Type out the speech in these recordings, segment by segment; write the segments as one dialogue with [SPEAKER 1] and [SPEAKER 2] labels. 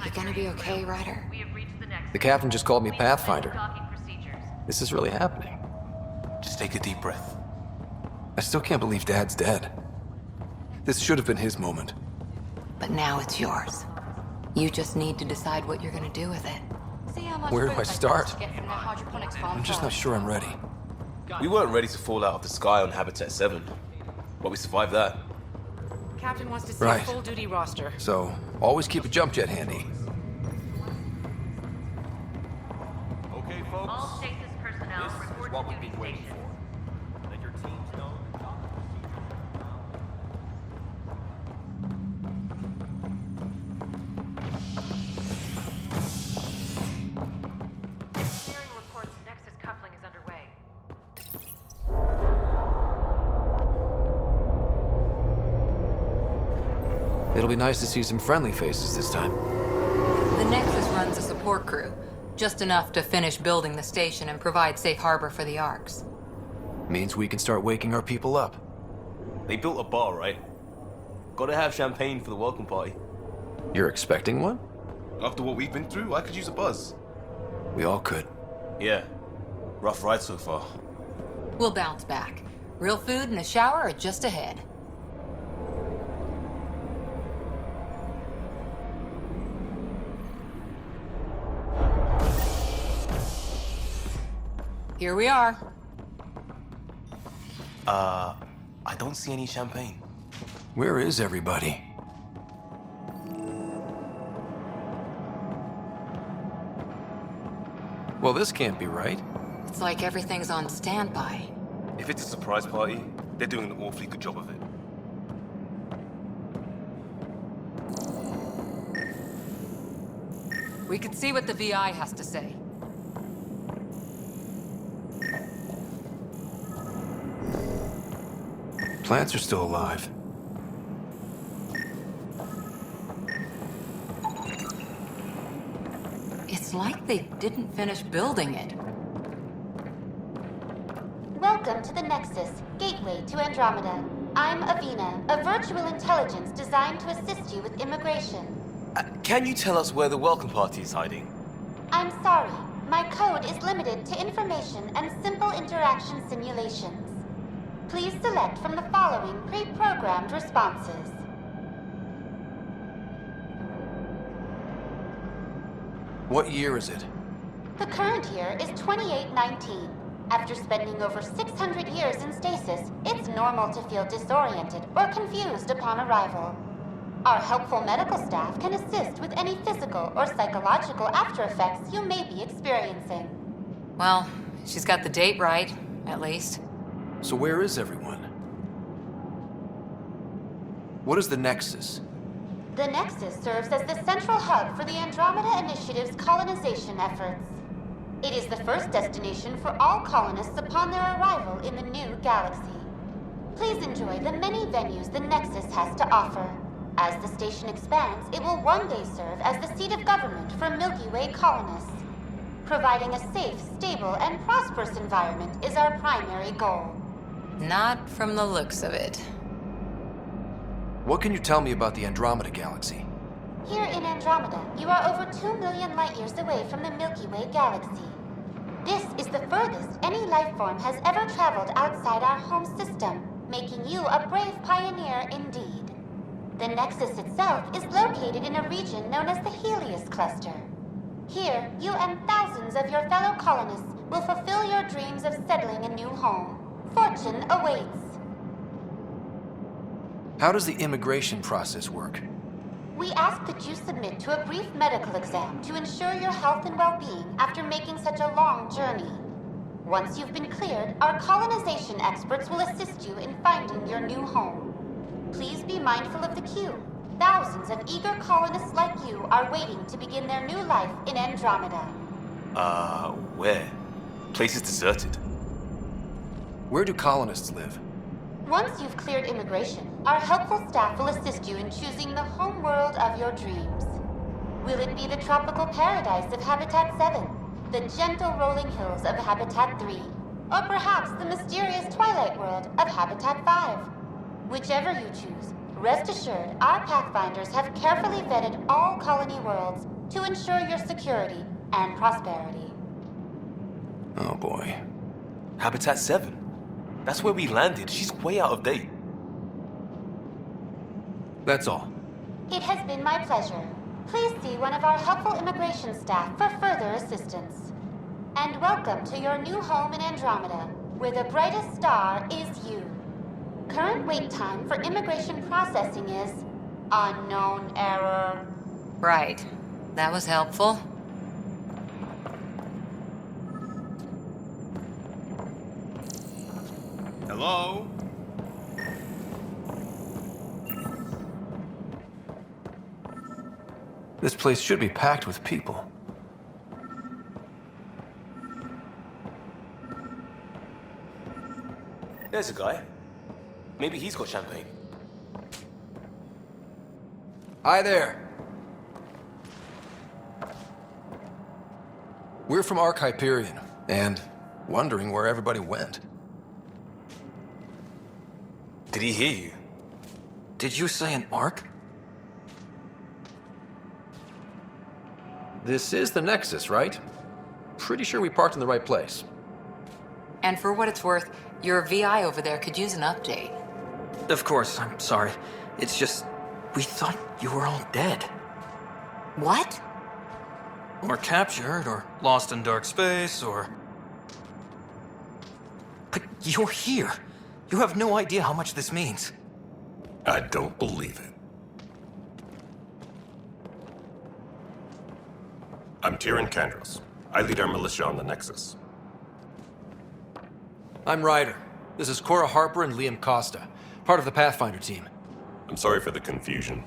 [SPEAKER 1] You gonna be okay, Ryder?
[SPEAKER 2] The captain just called me Pathfinder. This is really happening.
[SPEAKER 3] Just take a deep breath.
[SPEAKER 2] I still can't believe Dad's dead. This should have been his moment.
[SPEAKER 1] But now it's yours. You just need to decide what you're gonna do with it.
[SPEAKER 2] Where do I start? I'm just not sure I'm ready.
[SPEAKER 3] We weren't ready to fall out of the sky on Habitat 7, but we survived that.
[SPEAKER 4] Captain wants to see
[SPEAKER 2] Right.
[SPEAKER 4] a full-duty roster.
[SPEAKER 2] So, always keep a jump jet handy.
[SPEAKER 5] Okay, folks.
[SPEAKER 6] All stasis personnel
[SPEAKER 5] This is
[SPEAKER 6] report
[SPEAKER 5] what
[SPEAKER 6] to
[SPEAKER 5] we've
[SPEAKER 6] duty
[SPEAKER 5] been waiting
[SPEAKER 6] station.
[SPEAKER 5] for. Let your teams know the dock
[SPEAKER 6] Engineering reports Nexus coupling is underway.
[SPEAKER 2] It'll be nice to see some friendly faces this time.
[SPEAKER 1] The Nexus runs a support crew. Just enough to finish building the station and provide safe harbor for the Arks.
[SPEAKER 2] Means we can start waking our people up.
[SPEAKER 3] They built a bar, right? Gotta have champagne for the welcome party.
[SPEAKER 2] You're expecting one?
[SPEAKER 3] After what we've been through, I could use a buzz.
[SPEAKER 2] We all could.
[SPEAKER 3] Yeah. Rough ride so far.
[SPEAKER 1] We'll bounce back. Real food and a shower are just ahead. Here we are.
[SPEAKER 3] I don't see any champagne.
[SPEAKER 2] Where is everybody? Well, this can't be right.
[SPEAKER 1] It's like everything's on standby.
[SPEAKER 3] If it's a surprise party, they're doing an awfully good job of it.
[SPEAKER 1] We could see what the VI has to say.
[SPEAKER 2] Plants are still alive.
[SPEAKER 1] It's like they didn't finish building it.
[SPEAKER 7] Welcome to the Nexus, gateway to Andromeda. I'm Avina, a virtual intelligence designed to assist you with immigration.
[SPEAKER 3] Can you tell us where the welcome party is hiding?
[SPEAKER 7] I'm sorry, my code is limited to information and simple interaction simulations. Please select from the following pre-programmed responses.
[SPEAKER 2] What year is it?
[SPEAKER 7] The current year is 2819. After spending over 600 years in stasis, it's normal to feel disoriented or confused upon arrival. Our helpful medical staff can assist with any physical or psychological aftereffects you may be experiencing.
[SPEAKER 1] Well, she's got the date right, at least.
[SPEAKER 2] So where is everyone? What is the Nexus?
[SPEAKER 7] The Nexus serves as the central hub for the Andromeda Initiative's colonization efforts. It is the first destination for all colonists upon their arrival in the new galaxy. Please enjoy the many venues the Nexus has to offer. As the station expands, it will one day serve as the seat of government for Milky Way colonists. Providing a safe, stable, and prosperous environment is our primary goal.
[SPEAKER 1] Not from the looks of it.
[SPEAKER 2] What can you tell me about the Andromeda galaxy?
[SPEAKER 7] Here in Andromeda, you are over 2 million light-years away from the Milky Way galaxy. This is the furthest any life form has ever traveled outside our home system, making you a brave pioneer indeed. The Nexus itself is located in a region known as the Helios Cluster. Here, you and thousands of your fellow colonists will fulfill your dreams of settling a new home. Fortune awaits.
[SPEAKER 2] How does the immigration process work?
[SPEAKER 7] We ask that you submit to a brief medical exam to ensure your health and well-being after making such a long journey. Once you've been cleared, our colonization experts will assist you in finding your new home. Please be mindful of the queue. Thousands of eager colonists like you are waiting to begin their new life in Andromeda.
[SPEAKER 3] Where? Place is deserted.
[SPEAKER 2] Where do colonists live?
[SPEAKER 7] Once you've cleared immigration, our helpful staff will assist you in choosing the home world of your dreams. Will it be the tropical paradise of Habitat 7, the gentle rolling hills of Habitat 3, or perhaps the mysterious twilight world of Habitat 5? Whichever you choose, rest assured our Pathfinders have carefully vetted all colony worlds to ensure your security and prosperity.
[SPEAKER 2] Oh boy.
[SPEAKER 3] Habitat 7? That's where we landed. She's way out of date.
[SPEAKER 2] That's all.
[SPEAKER 7] It has been my pleasure. Please see one of our helpful immigration staff for further assistance. And welcome to your new home in Andromeda, where the brightest star is you. Current wait time for immigration processing is unknown error.
[SPEAKER 1] Right. That was helpful.
[SPEAKER 5] Hello?
[SPEAKER 2] This place should be packed with people.
[SPEAKER 3] There's a guy. Maybe he's got champagne.
[SPEAKER 2] Hi there. We're from Ark Hyperion, and wondering where everybody went.
[SPEAKER 3] Did he hear you?
[SPEAKER 2] Did you say an Ark? This is the Nexus, right? Pretty sure we parked in the right place.
[SPEAKER 1] And for what it's worth, your VI over there could use an update.
[SPEAKER 8] Of course, I'm sorry. It's just, we thought you were all dead.
[SPEAKER 1] What?
[SPEAKER 8] Or captured, or lost in dark space, or... But you're here. You have no idea how much this means.
[SPEAKER 9] I don't believe it. I'm Tyrion Kandros. I lead our militia on the Nexus.
[SPEAKER 2] I'm Ryder. This is Cora Harper and Liam Costa, part of the Pathfinder team.
[SPEAKER 9] I'm sorry for the confusion.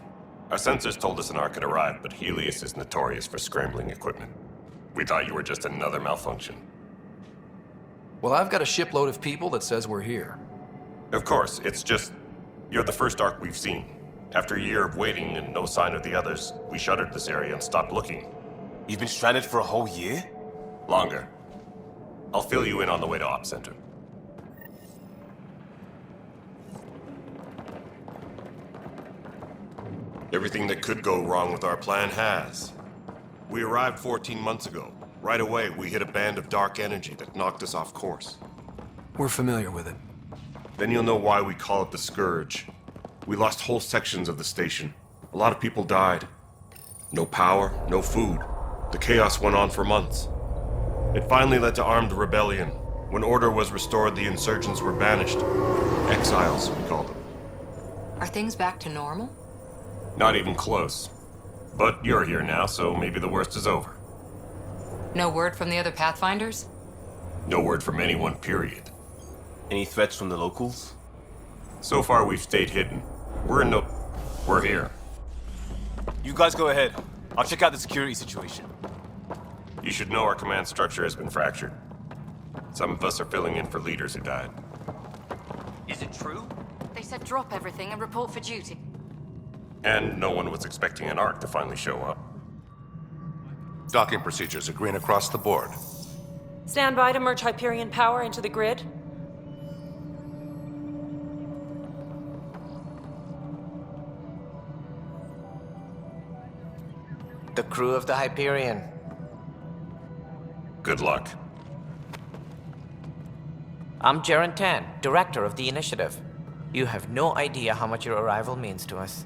[SPEAKER 9] Our sensors told us an Ark had arrived, but Helios is notorious for scrambling equipment. We thought you were just another malfunction.
[SPEAKER 2] Well, I've got a shipload of people that says we're here.
[SPEAKER 9] Of course, it's just... you're the first Ark we've seen. After a year of waiting and no sign of the others, we shuttered this area and stopped looking.
[SPEAKER 3] You've been stranded for a whole year?
[SPEAKER 9] Longer. I'll fill you in on the way to Op Center. Everything that could go wrong with our plan has. We arrived 14 months ago. Right away, we hit a band of dark energy that knocked us off course.
[SPEAKER 2] We're familiar with it.
[SPEAKER 9] Then you'll know why we call it the Scourge. We lost whole sections of the station. A lot of people died. No power, no food. The chaos went on for months. It finally led to armed rebellion. When order was restored, the insurgents were banished. Exiles, we called them.
[SPEAKER 1] Are things back to normal?
[SPEAKER 9] Not even close. But you're here now, so maybe the worst is over.
[SPEAKER 1] No word from the other Pathfinders?
[SPEAKER 9] No word from anyone, period.
[SPEAKER 3] Any threats from the locals?
[SPEAKER 9] So far, we've stayed hidden. We're here.
[SPEAKER 3] You guys go ahead. I'll check out the security situation.
[SPEAKER 9] You should know our command structure has been fractured. Some of us are filling in for leaders who died.
[SPEAKER 8] Is it true?
[SPEAKER 4] They said drop everything and report for duty.
[SPEAKER 9] And no one was expecting an Ark to finally show up.
[SPEAKER 10] Docking procedures are green across the board.
[SPEAKER 11] Stand by to merge Hyperion power into the grid.
[SPEAKER 12] The crew of the Hyperion.
[SPEAKER 9] Good luck.
[SPEAKER 12] I'm Jaren Tan, director of the initiative. You have no idea how much your arrival means to us.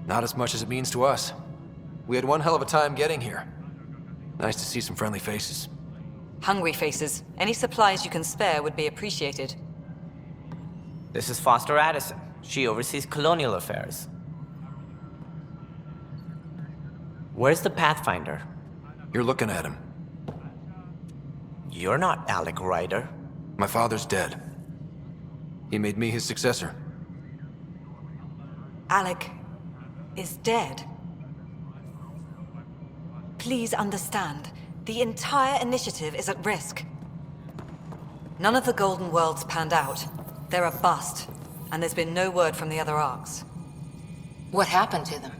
[SPEAKER 2] Not as much as it means to us. We had one hell of a time getting here. Nice to see some friendly faces.
[SPEAKER 11] Hungry faces. Any supplies you can spare would be appreciated.
[SPEAKER 12] This is Foster Addison. She oversees colonial affairs. Where's the Pathfinder?
[SPEAKER 2] You're looking at him.
[SPEAKER 12] You're not Alec Ryder.
[SPEAKER 2] My father's dead. He made me his successor.
[SPEAKER 11] Alec is dead. Please understand, the entire initiative is at risk. None of the Golden Worlds panned out. They're a bust, and there's been no word from the other Arks.
[SPEAKER 1] What happened to them?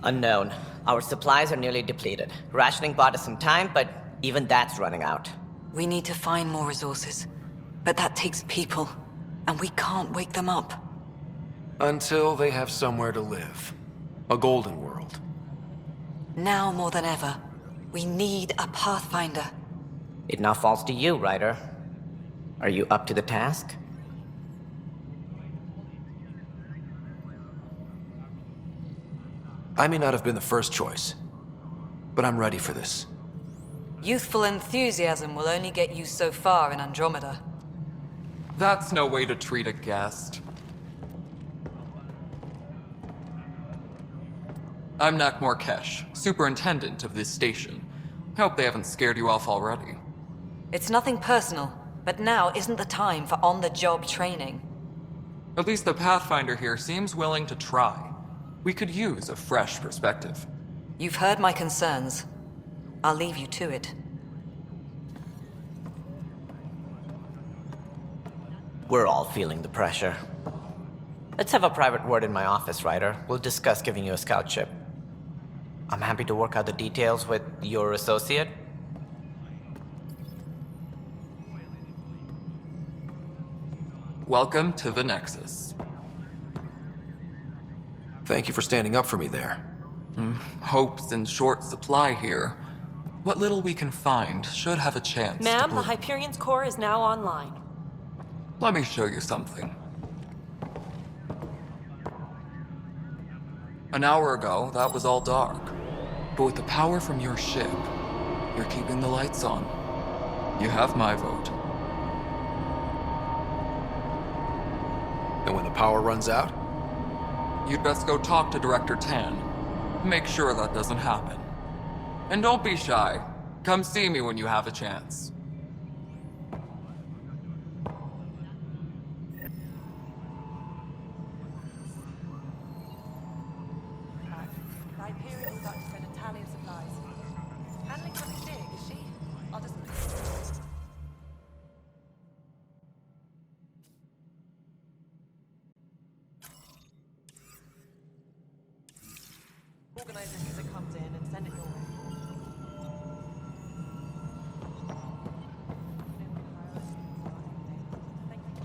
[SPEAKER 12] Unknown. Our supplies are nearly depleted. Rationing bought us some time, but even that's running out.
[SPEAKER 11] We need to find more resources, but that takes people, and we can't wake them up.
[SPEAKER 2] Until they have somewhere to live. A golden world.
[SPEAKER 11] Now more than ever, we need a Pathfinder.
[SPEAKER 12] It now falls to you, Ryder. Are you up to the task?
[SPEAKER 2] I may not have been the first choice, but I'm ready for this.
[SPEAKER 11] Youthful enthusiasm will only get you so far in Andromeda.
[SPEAKER 13] That's no way to treat a guest. I'm Nak Morkesh, superintendent of this station. Hope they haven't scared you off already.
[SPEAKER 11] It's nothing personal, but now isn't the time for on-the-job training.
[SPEAKER 13] At least the Pathfinder here seems willing to try. We could use a fresh perspective.
[SPEAKER 11] You've heard my concerns. I'll leave you to it.
[SPEAKER 12] We're all feeling the pressure. Let's have a private word in my office, Ryder. We'll discuss giving you a scout ship. I'm happy to work out the details with your associate.
[SPEAKER 13] Welcome to the Nexus.
[SPEAKER 2] Thank you for standing up for me there.
[SPEAKER 13] Hope's in short supply here. What little we can find should have a chance
[SPEAKER 6] Ma'am,
[SPEAKER 13] to
[SPEAKER 6] the Hyperion's core is now online.
[SPEAKER 13] Let me show you something. An hour ago, that was all dark. But with the power from your ship, you're keeping the lights on. You have my vote.
[SPEAKER 2] And when the power runs out?
[SPEAKER 13] You'd best go talk to Director Tan. Make sure that doesn't happen. And don't be shy. Come see me when you have a chance.
[SPEAKER 6] Hyperion's about to send a tally of supplies. Handling something big, is she? I'll just... Organize it as it comes in and send it your way. Thank you.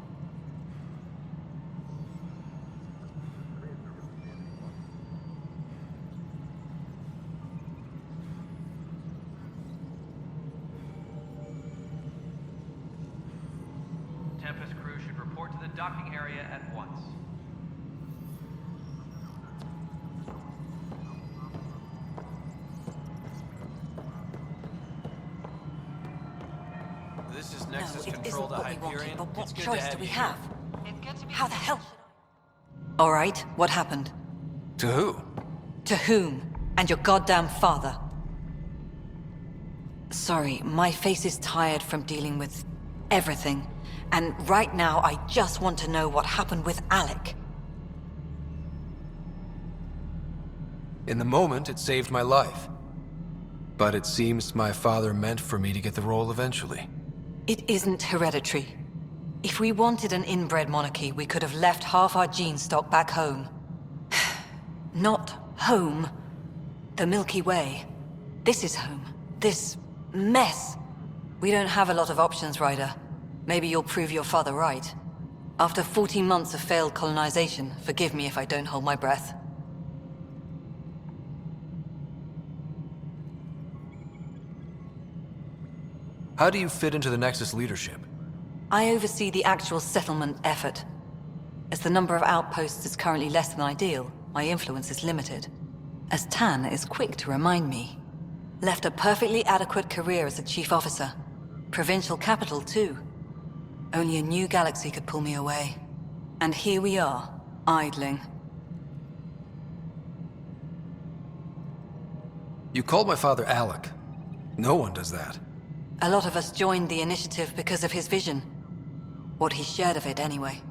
[SPEAKER 5] Tempest crew should report to the docking area at once.
[SPEAKER 2] This is
[SPEAKER 11] No,
[SPEAKER 2] Nexus
[SPEAKER 11] it
[SPEAKER 2] Control
[SPEAKER 11] isn't
[SPEAKER 2] to
[SPEAKER 11] what we wanted,
[SPEAKER 2] Hyperion.
[SPEAKER 11] but what
[SPEAKER 2] It's good
[SPEAKER 11] choice
[SPEAKER 2] to
[SPEAKER 11] do we
[SPEAKER 2] you
[SPEAKER 11] have?
[SPEAKER 6] It's good to be...
[SPEAKER 11] How the hell? All right, what happened?
[SPEAKER 2] here. To who?
[SPEAKER 11] To whom? And your goddamn father. Sorry, my face is tired from dealing with everything. And right now, I just want to know what happened with Alec.
[SPEAKER 2] In the moment, it saved my life. But it seems my father meant for me to get the role eventually.
[SPEAKER 11] It isn't hereditary. If we wanted an inbred monarchy, we could have left half our gene stock back home. Not home. The Milky Way. This is home. This mess. We don't have a lot of options, Ryder. Maybe you'll prove your father right. After 14 months of failed colonization, forgive me if I don't hold my breath.
[SPEAKER 2] How do you fit into the Nexus leadership?
[SPEAKER 11] I oversee the actual settlement effort. As the number of outposts is currently less than ideal, my influence is limited. As Tan is quick to remind me. Left a perfectly adequate career as a chief officer. Provincial capital, too. Only a new galaxy could pull me away. And here we are, idling.
[SPEAKER 2] You called my father Alec. No one does that.
[SPEAKER 11] A lot of us joined the initiative because of his vision. What he shared of it, anyway.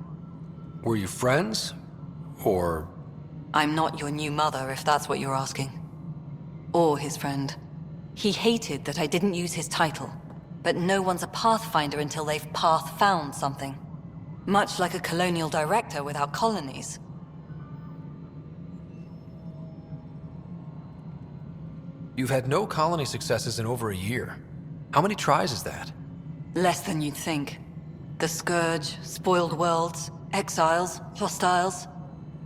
[SPEAKER 2] Were you friends? Or...
[SPEAKER 11] I'm not your new mother, if that's what you're asking. Or his friend. He hated that I didn't use his title. But no one's a Pathfinder until they've path-found something. Much like a colonial director without colonies.
[SPEAKER 2] You've had no colony successes in over a year. How many tries is that?
[SPEAKER 11] Less than you'd think. The Scourge, spoiled worlds, exiles, hostiles.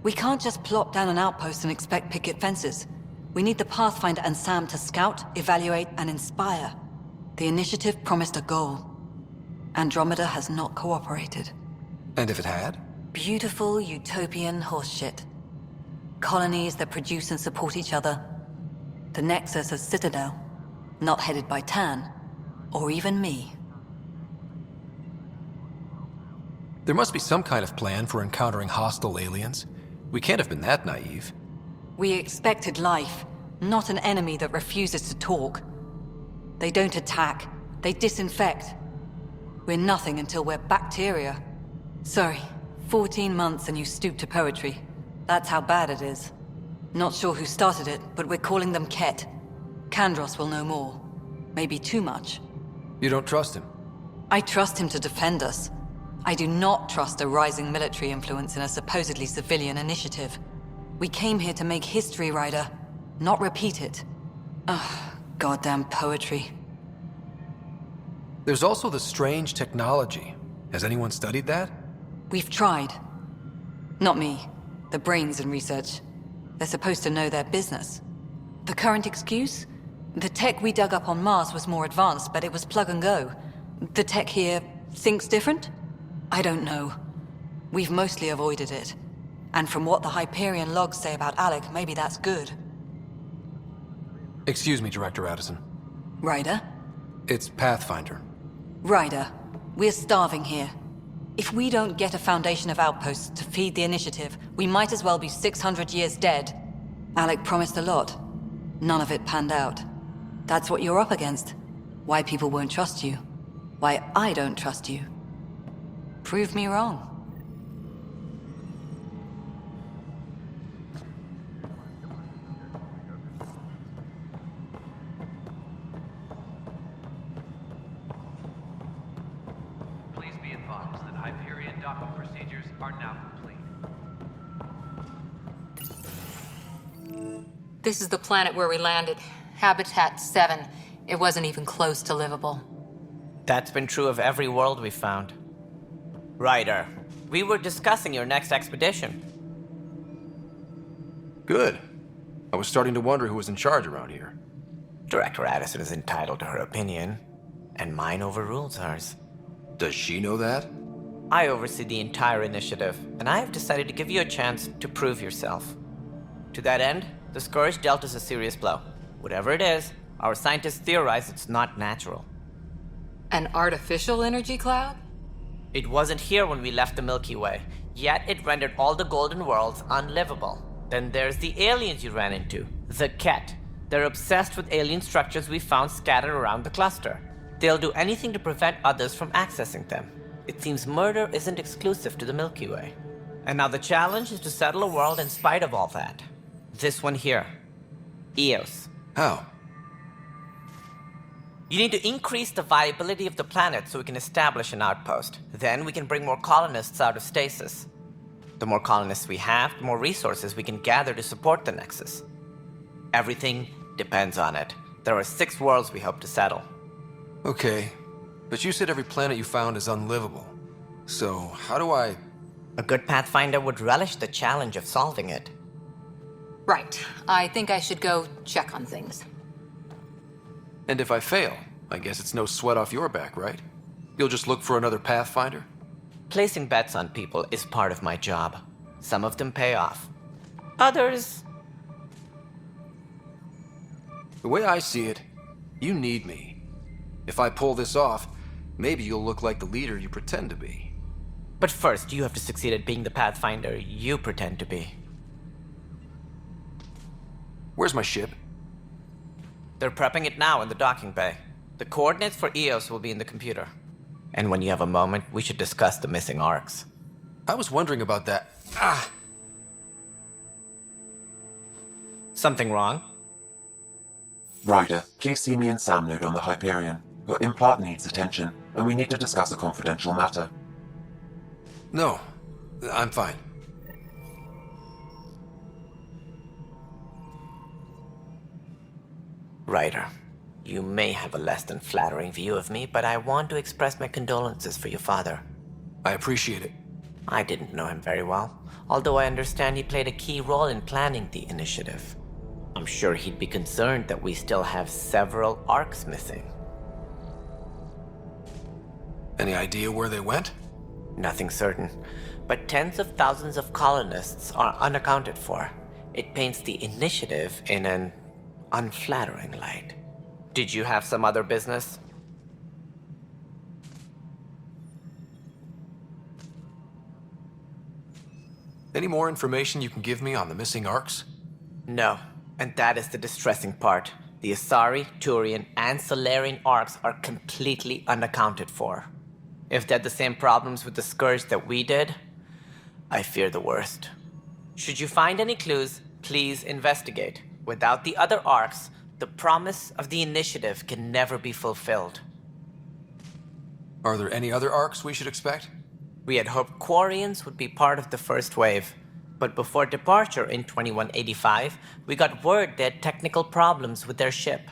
[SPEAKER 11] We can't just plop down an outpost and expect picket fences. We need the Pathfinder and Sam to scout, evaluate, and inspire. The initiative promised a goal. Andromeda has not cooperated.
[SPEAKER 2] And if it had?
[SPEAKER 11] Beautiful utopian horseshit. Colonies that produce and support each other. The Nexus a citadel, not headed by Tan, or even me.
[SPEAKER 2] There must be some kind of plan for encountering hostile aliens. We can't have been that naive.
[SPEAKER 11] We expected life, not an enemy that refuses to talk. They don't attack, they disinfect. We're nothing until we're bacteria. Sorry, 14 months and you stoop to poetry. That's how bad it is. Not sure who started it, but we're calling them Ket. Kandros will know more. Maybe too much.
[SPEAKER 2] You don't trust him?
[SPEAKER 11] I trust him to defend us. I do not trust a rising military influence in a supposedly civilian initiative. We came here to make history, Ryder, not repeat it. Ugh, goddamn poetry.
[SPEAKER 2] There's also the strange technology. Has anyone studied that?
[SPEAKER 11] We've tried. Not me. The brains in research. They're supposed to know their business. The current excuse? The tech we dug up on Mars was more advanced, but it was plug and go. The tech here thinks different? I don't know. We've mostly avoided it. And from what the Hyperion logs say about Alec, maybe that's good.
[SPEAKER 2] Excuse me, Director Addison.
[SPEAKER 11] Ryder?
[SPEAKER 2] It's Pathfinder.
[SPEAKER 11] Ryder, we're starving here. If we don't get a foundation of outposts to feed the initiative, we might as well be 600 years dead. Alec promised a lot. None of it panned out. That's what you're up against. Why people won't trust you. Why I don't trust you. Prove me wrong.
[SPEAKER 5] Please be advised that Hyperion docking procedures are now complete.
[SPEAKER 1] This is the planet where we landed. Habitat 7. It wasn't even close to livable.
[SPEAKER 12] That's been true of every world we've found. Ryder, we were discussing your next expedition.
[SPEAKER 2] Good. I was starting to wonder who was in charge around here.
[SPEAKER 12] Director Addison is entitled to her opinion, and mine overrules hers.
[SPEAKER 2] Does she know that?
[SPEAKER 12] I oversee the entire initiative, and I have decided to give you a chance to prove yourself. To that end, the Scourge dealt us a serious blow. Whatever it is, our scientists theorize it's not natural.
[SPEAKER 1] An artificial energy cloud?
[SPEAKER 12] It wasn't here when we left the Milky Way, yet it rendered all the golden worlds unlivable. Then there's the aliens you ran into, the Ket. They're obsessed with alien structures we found scattered around the cluster. They'll do anything to prevent others from accessing them. It seems murder isn't exclusive to the Milky Way. And now the challenge is to settle a world in spite of all that. This one here. Eos.
[SPEAKER 2] How?
[SPEAKER 12] You need to increase the viability of the planet so we can establish an outpost. Then we can bring more colonists out of stasis. The more colonists we have, the more resources we can gather to support the Nexus. Everything depends on it. There are 6 worlds we hope to settle.
[SPEAKER 2] Okay, but you said every planet you found is unlivable. So, how do I...
[SPEAKER 12] A good Pathfinder would relish the challenge of solving it.
[SPEAKER 1] Right. I think I should go check on things.
[SPEAKER 2] And if I fail, I guess it's no sweat off your back, right? You'll just look for another Pathfinder?
[SPEAKER 12] Placing bets on people is part of my job. Some of them pay off. Others...
[SPEAKER 2] The way I see it, you need me. If I pull this off, maybe you'll look like the leader you pretend to be.
[SPEAKER 12] But first, you have to succeed at being the Pathfinder you pretend to be.
[SPEAKER 2] Where's my ship?
[SPEAKER 12] They're prepping it now in the docking bay. The coordinates for Eos will be in the computer. And when you have a moment, we should discuss the missing arcs.
[SPEAKER 2] I was wondering about that. Ah!
[SPEAKER 12] Something wrong?
[SPEAKER 14] Ryder, please see me and Sam load on the Hyperion. Your implant needs attention, and we need to discuss a confidential matter.
[SPEAKER 2] No, I'm fine.
[SPEAKER 12] Ryder, you may have a less than flattering view of me, but I want to express my condolences for your father.
[SPEAKER 2] I appreciate it.
[SPEAKER 12] I didn't know him very well, although I understand he played a key role in planning the initiative. I'm sure he'd be concerned that we still have several arcs missing.
[SPEAKER 2] Any idea where they went?
[SPEAKER 12] Nothing certain, but tens of thousands of colonists are unaccounted for. It paints the initiative in an unflattering light. Did you have some other business?
[SPEAKER 2] Any more information you can give me on the missing arcs?
[SPEAKER 12] No, and that is the distressing part. The Asari, Turian, and Solarian arcs are completely unaccounted for. If they had the same problems with the Scourge that we did, I fear the worst. Should you find any clues, please investigate. Without the other arcs, the promise of the initiative can never be fulfilled.
[SPEAKER 2] Are there any other arcs we should expect?
[SPEAKER 12] We had hoped Quarians would be part of the first wave, but before departure in 2185, we got word they had technical problems with their ship.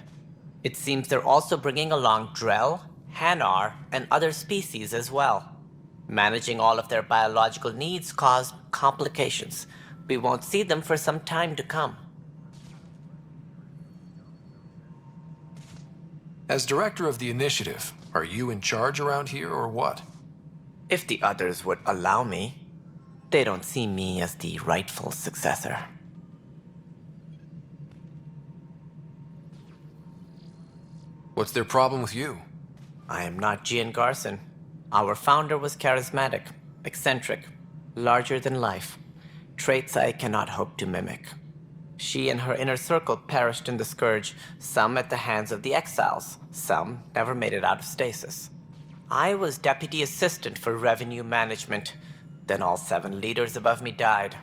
[SPEAKER 12] It seems they're also bringing along Drell, Hanar, and other species as well. Managing all of their biological needs caused complications. We won't see them for some time to come.
[SPEAKER 2] As director of the initiative, are you in charge around here or what?
[SPEAKER 12] If the others would allow me, they don't see me as the rightful successor.
[SPEAKER 2] What's their problem with you?
[SPEAKER 12] I am not Gian Garson. Our founder was charismatic, eccentric, larger than life. Traits I cannot hope to mimic. She and her inner circle perished in the Scourge, some at the hands of the Exiles, some never made it out of stasis. I was deputy assistant for revenue management. Then all 7 leaders above me died.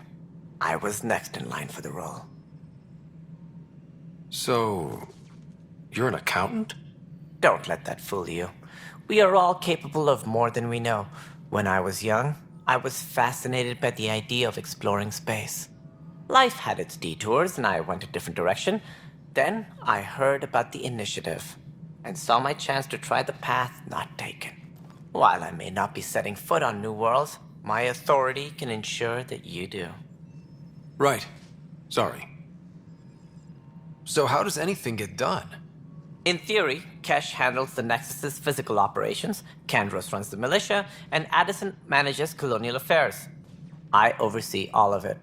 [SPEAKER 12] I was next in line for the role.
[SPEAKER 2] So, you're an accountant?
[SPEAKER 12] Don't let that fool you. We are all capable of more than we know. When I was young, I was fascinated by the idea of exploring space. Life had its detours, and I went a different direction. Then I heard about the initiative, and saw my chance to try the path not taken. While I may not be setting foot on new worlds, my authority can ensure that you do.
[SPEAKER 2] Right. Sorry. So how does anything get done?
[SPEAKER 12] In theory, Kesh handles the Nexus's physical operations, Kandros runs the militia, and Addison manages colonial affairs. I oversee all of it.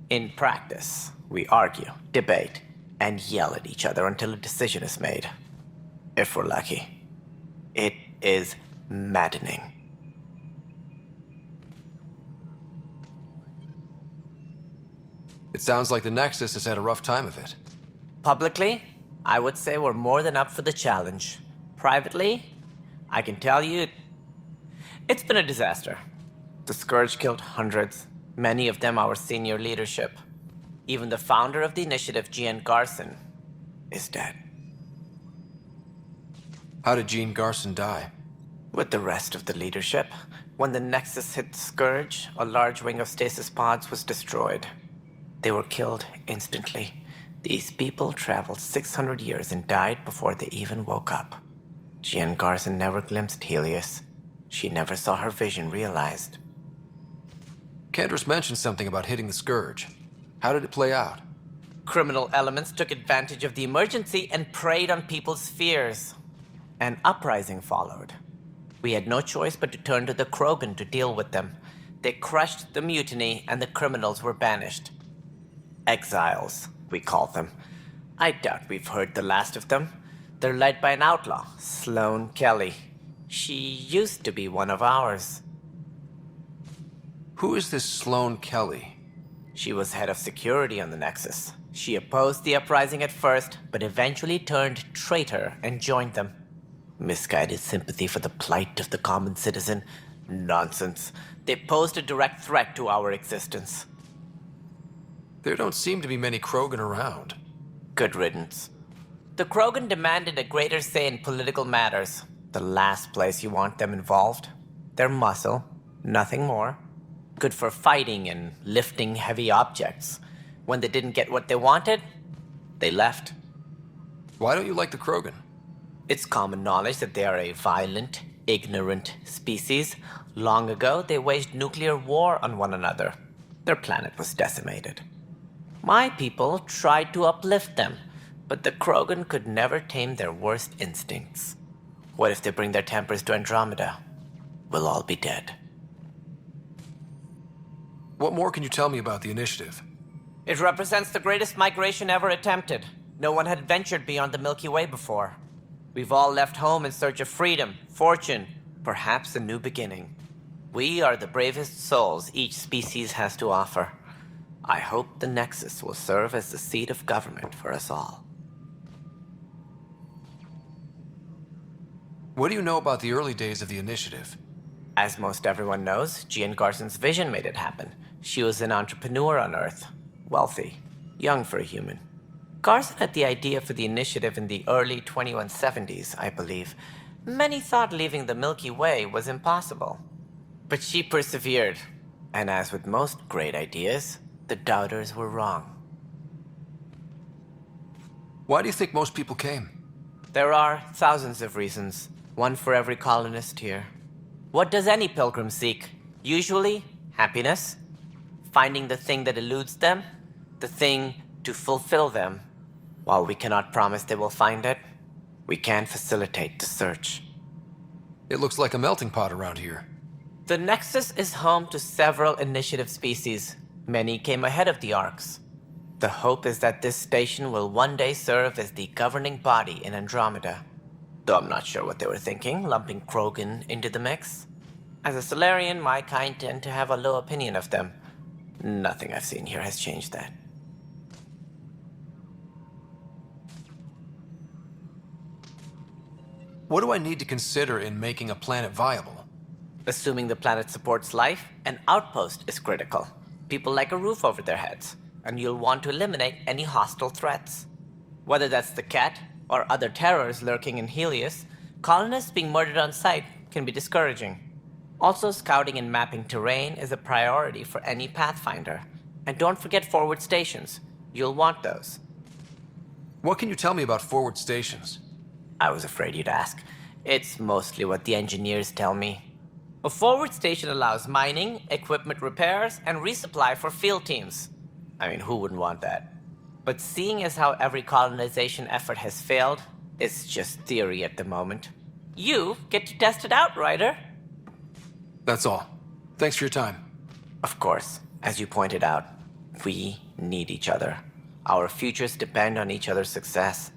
[SPEAKER 12] In practice, we argue, debate, and yell at each other until a decision is made. If we're lucky. It is maddening.
[SPEAKER 2] It sounds like the Nexus has had a rough time of it.
[SPEAKER 12] Publicly, I would say we're more than up for the challenge. Privately, I can tell you, it's been a disaster. The Scourge killed hundreds, many of them our senior leadership. Even the founder of the initiative, Gian Garson, is dead.
[SPEAKER 2] How did Jean Garson die?
[SPEAKER 12] With the rest of the leadership. When the Nexus hit the Scourge, a large wing of stasis pods was destroyed. They were killed instantly. These people traveled 600 years and died before they even woke up. Jean Garson never glimpsed Helios. She never saw her vision realized.
[SPEAKER 2] Kandros mentioned something about hitting the Scourge. How did it play out?
[SPEAKER 12] Criminal elements took advantage of the emergency and preyed on people's fears. An uprising followed. We had no choice but to turn to the Krogan to deal with them. They crushed the mutiny and the criminals were banished. Exiles, we call them. I doubt we've heard the last of them. They're led by an outlaw, Sloane Kelly. She used to be one of ours.
[SPEAKER 2] Who is this Sloane Kelly?
[SPEAKER 12] She was head of security on the Nexus. She opposed the uprising at first, but eventually turned traitor and joined them. Misguided sympathy for the plight of the common citizen? Nonsense. They posed a direct threat to our existence.
[SPEAKER 2] There don't seem to be many Krogan around.
[SPEAKER 12] Good riddance. The Krogan demanded a greater say in political matters. The last place you want them involved. They're muscle, nothing more. Good for fighting and lifting heavy objects. When they didn't get what they wanted, they left.
[SPEAKER 2] Why don't you like the Krogan?
[SPEAKER 12] It's common knowledge that they are a violent, ignorant species. Long ago, they waged nuclear war on one another. Their planet was decimated. My people tried to uplift them, but the Krogan could never tame their worst instincts. What if they bring their tempers to Andromeda? We'll all be dead.
[SPEAKER 2] What more can you tell me about the initiative?
[SPEAKER 12] It represents the greatest migration ever attempted. No one had ventured beyond the Milky Way before. We've all left home in search of freedom, fortune, perhaps a new beginning. We are the bravest souls each species has to offer. I hope the Nexus will serve as the seat of government for us all.
[SPEAKER 2] What do you know about the early days of the initiative?
[SPEAKER 12] As most everyone knows, Jean Garson's vision made it happen. She was an entrepreneur on Earth. Wealthy. Young for a human. Garson had the idea for the initiative in the early 2170s, I believe. Many thought leaving the Milky Way was impossible. But she persevered. And as with most great ideas, the doubters were wrong.
[SPEAKER 2] Why do you think most people came?
[SPEAKER 12] There are thousands of reasons, one for every colonist here. What does any pilgrim seek? Usually, happiness. Finding the thing that eludes them, the thing to fulfill them. While we cannot promise they will find it, we can facilitate the search.
[SPEAKER 2] It looks like a melting pot around here.
[SPEAKER 12] The Nexus is home to several initiative species. Many came ahead of the Arks. The hope is that this station will one day serve as the governing body in Andromeda. Though I'm not sure what they were thinking, lumping Krogan into the mix. As a Solarian, my kind tend to have a low opinion of them. Nothing I've seen here has changed that.
[SPEAKER 2] What do I need to consider in making a planet viable?
[SPEAKER 12] Assuming the planet supports life, an outpost is critical. People like a roof over their heads, and you'll want to eliminate any hostile threats. Whether that's the Cat, or other terrors lurking in Helios, colonists being murdered on sight can be discouraging. Also, scouting and mapping terrain is a priority for any Pathfinder. And don't forget forward stations. You'll want those.
[SPEAKER 2] What can you tell me about forward stations?
[SPEAKER 12] I was afraid you'd ask. It's mostly what the engineers tell me. A forward station allows mining, equipment repairs, and resupply for field teams. I mean, who wouldn't want that? But seeing as how every colonization effort has failed, it's just theory at the moment. You get to test it out, Ryder.
[SPEAKER 2] That's all. Thanks for your time.
[SPEAKER 12] Of course. As you pointed out, we need each other. Our futures depend on each other's success.